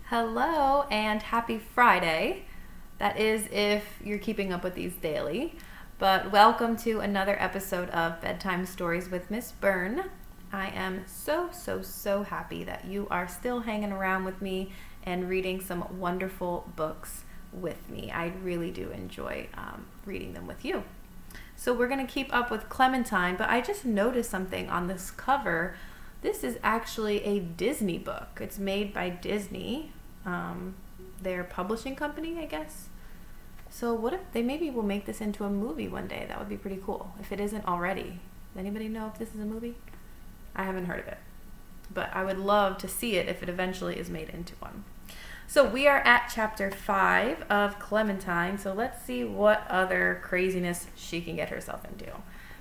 Hello and happy Friday. That is if you're keeping up with these daily. But welcome to another episode of Bedtime Stories with Miss Byrne. I am so happy that you are still hanging around with me and reading some wonderful books with me. I really do enjoy reading them with you. So we're going to keep up with Clementine, but I just noticed something on this cover. This is actually a Disney book. It's made by Disney, their publishing company, I guess. So what if they maybe will make this into a movie one day? That would be pretty cool, if it isn't already. Does anybody know if this is a movie? I haven't heard of it, but I would love to see it if it eventually is made into one. So we are at chapter 5 of Clementine, so let's see what other craziness she can get herself into.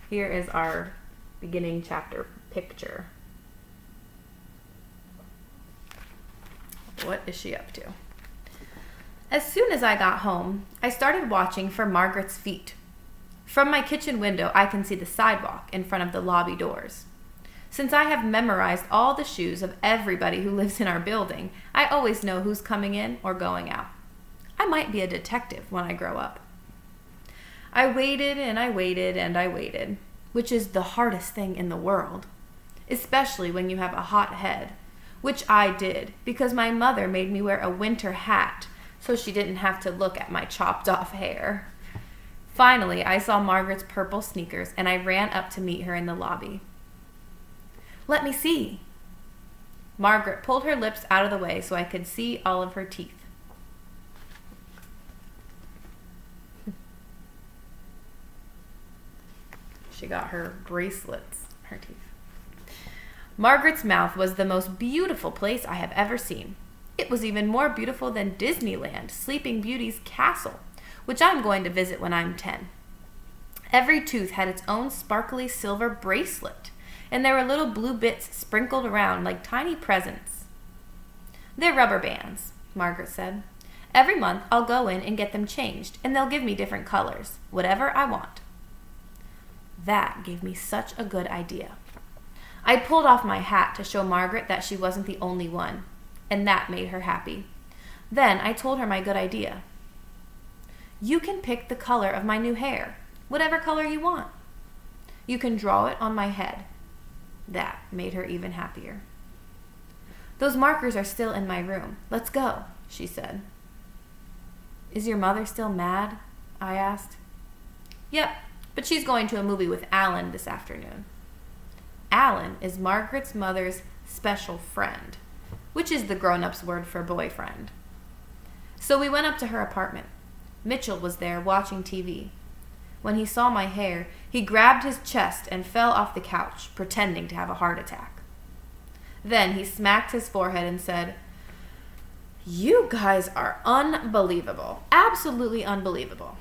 Here is our beginning chapter picture. What is she up to? As soon as I got home, I started watching for Margaret's feet. From my kitchen window, I can see the sidewalk in front of the lobby doors. Since I have memorized all the shoes of everybody who lives in our building, I always know who's coming in or going out. I might be a detective when I grow up. I waited and I waited and I waited, which is the hardest thing in the world, especially when you have a hot head, which I did because my mother made me wear a winter hat so she didn't have to look at my chopped off hair. Finally, I saw Margaret's purple sneakers and I ran up to meet her in the lobby. Let me see. Margaret pulled her lips out of the way so I could see all of her teeth. She got her bracelets, her teeth. Margaret's mouth was the most beautiful place I have ever seen. It was even more beautiful than Disneyland, Sleeping Beauty's castle, which I'm going to visit when I'm 10. Every tooth had its own sparkly silver bracelet, and there were little blue bits sprinkled around like tiny presents. They're rubber bands, Margaret said. Every month I'll go in and get them changed, and they'll give me different colors, whatever I want. That gave me such a good idea. I pulled off my hat to show Margaret that she wasn't the only one, and that made her happy. Then I told her my good idea. You can pick the color of my new hair, whatever color you want. You can draw it on my head. That made her even happier. Those markers are still in my room. Let's go, she said. Is your mother still mad? I asked. Yep, but she's going to a movie with Alan this afternoon. Alan is Margaret's mother's special friend, which is the grown-up's word for boyfriend. So we went up to her apartment. Mitchell was there watching TV. When he saw my hair, he grabbed his chest and fell off the couch, pretending to have a heart attack. Then he smacked his forehead and said, "You guys are unbelievable. Absolutely unbelievable."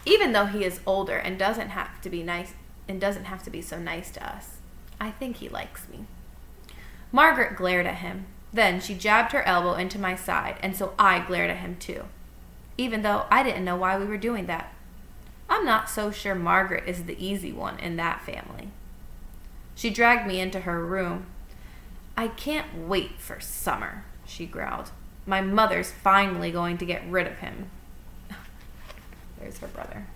Even though he is older and doesn't have to be so nice to us, I think he likes me. Margaret glared at him. Then she jabbed her elbow into my side, and so I glared at him too, even though I didn't know why we were doing that. I'm not so sure Margaret is the easy one in that family. She dragged me into her room. I can't wait for summer, she growled. My mother's finally going to get rid of him. There's her brother.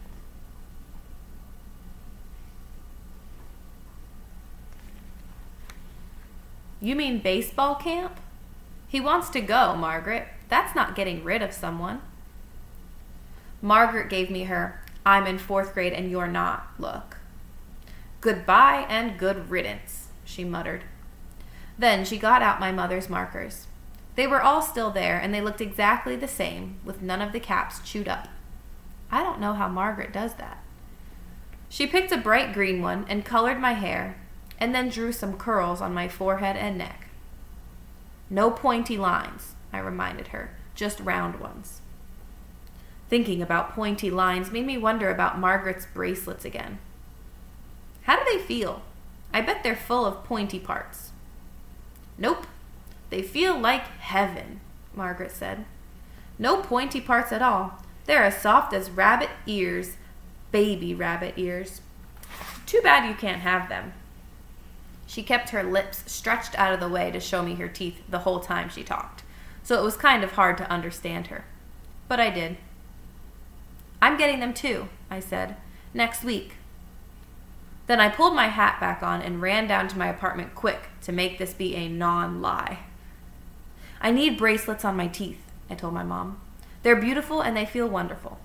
You mean baseball camp? He wants to go, Margaret. That's not getting rid of someone. Margaret gave me her "I'm in 4th grade and you're not" look. Goodbye and good riddance, she muttered. Then she got out my mother's markers. They were all still there, and they looked exactly the same, with none of the caps chewed up. I don't know how Margaret does that. She picked a bright green one and colored my hair, and then drew some curls on my forehead and neck. No pointy lines, I reminded her, just round ones. Thinking about pointy lines made me wonder about Margaret's bracelets again. How do they feel? I bet they're full of pointy parts. Nope, they feel like heaven, Margaret said. No pointy parts at all. They're as soft as rabbit ears, baby rabbit ears. Too bad you can't have them. She kept her lips stretched out of the way to show me her teeth the whole time she talked, so it was kind of hard to understand her. But I did. "I'm getting them too," I said, "next week." Then I pulled my hat back on and ran down to my apartment quick to make this be a non-lie. "I need bracelets on my teeth," I told my mom. "They're beautiful and they feel wonderful."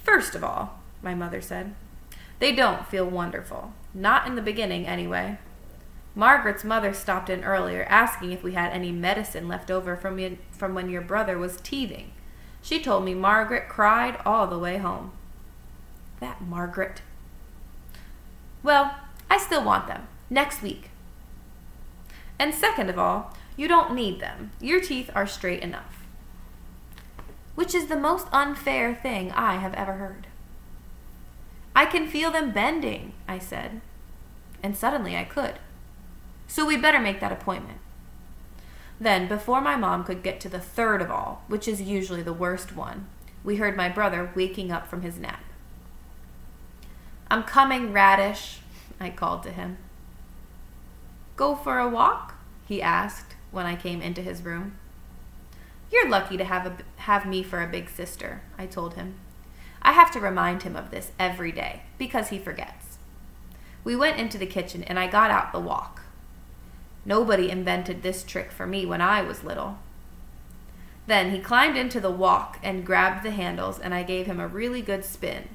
"First of all," my mother said, "they don't feel wonderful. Not in the beginning, anyway. Margaret's mother stopped in earlier asking if we had any medicine left over from when your brother was teething. She told me Margaret cried all the way home." That Margaret. "Well, I still want them. Next week. And second of all, you don't need them. Your teeth are straight enough." Which is the most unfair thing I have ever heard. "I can feel them bending," I said. And suddenly I could. "So we better make that appointment." Then, before my mom could get to the third of all, which is usually the worst one, we heard my brother waking up from his nap. "I'm coming, Radish," I called to him. "Go for a walk?" he asked when I came into his room. "You're lucky to have me for a big sister," I told him. I have to remind him of this every day, because he forgets. We went into the kitchen and I got out the walk. Nobody invented this trick for me when I was little. Then he climbed into the walk and grabbed the handles, and I gave him a really good spin.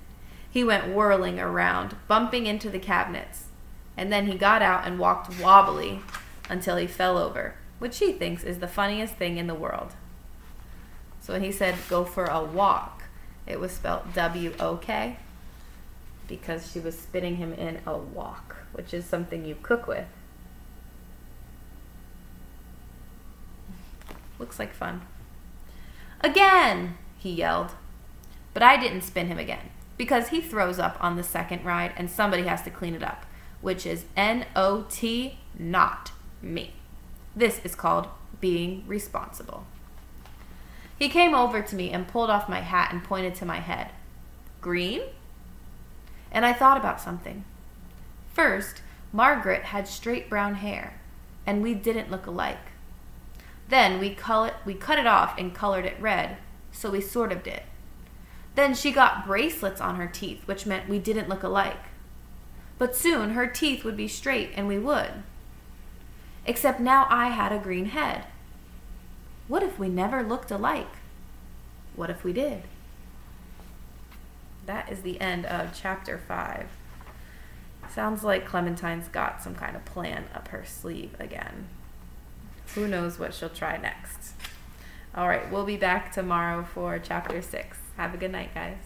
He went whirling around, bumping into the cabinets, and then he got out and walked wobbly until he fell over, which he thinks is the funniest thing in the world. So when he said go for a walk, it was spelled W-O-K, because she was spitting him in a wok, which is something you cook with. Looks like fun. "Again!" he yelled. But I didn't spin him again, because he throws up on the second ride and somebody has to clean it up, which is N-O-T, not me. This is called being responsible. He came over to me and pulled off my hat and pointed to my head. "Green?" And I thought about something. First, Margaret had straight brown hair, and we didn't look alike. Then we cut it off and colored it red, so we sort of did. Then she got bracelets on her teeth, which meant we didn't look alike. But soon her teeth would be straight and we would. Except now I had a green head. What if we never looked alike? What if we did? That is the end of chapter 5. Sounds like Clementine's got some kind of plan up her sleeve again. Who knows what she'll try next. All right, we'll be back tomorrow for chapter 6. Have a good night, guys.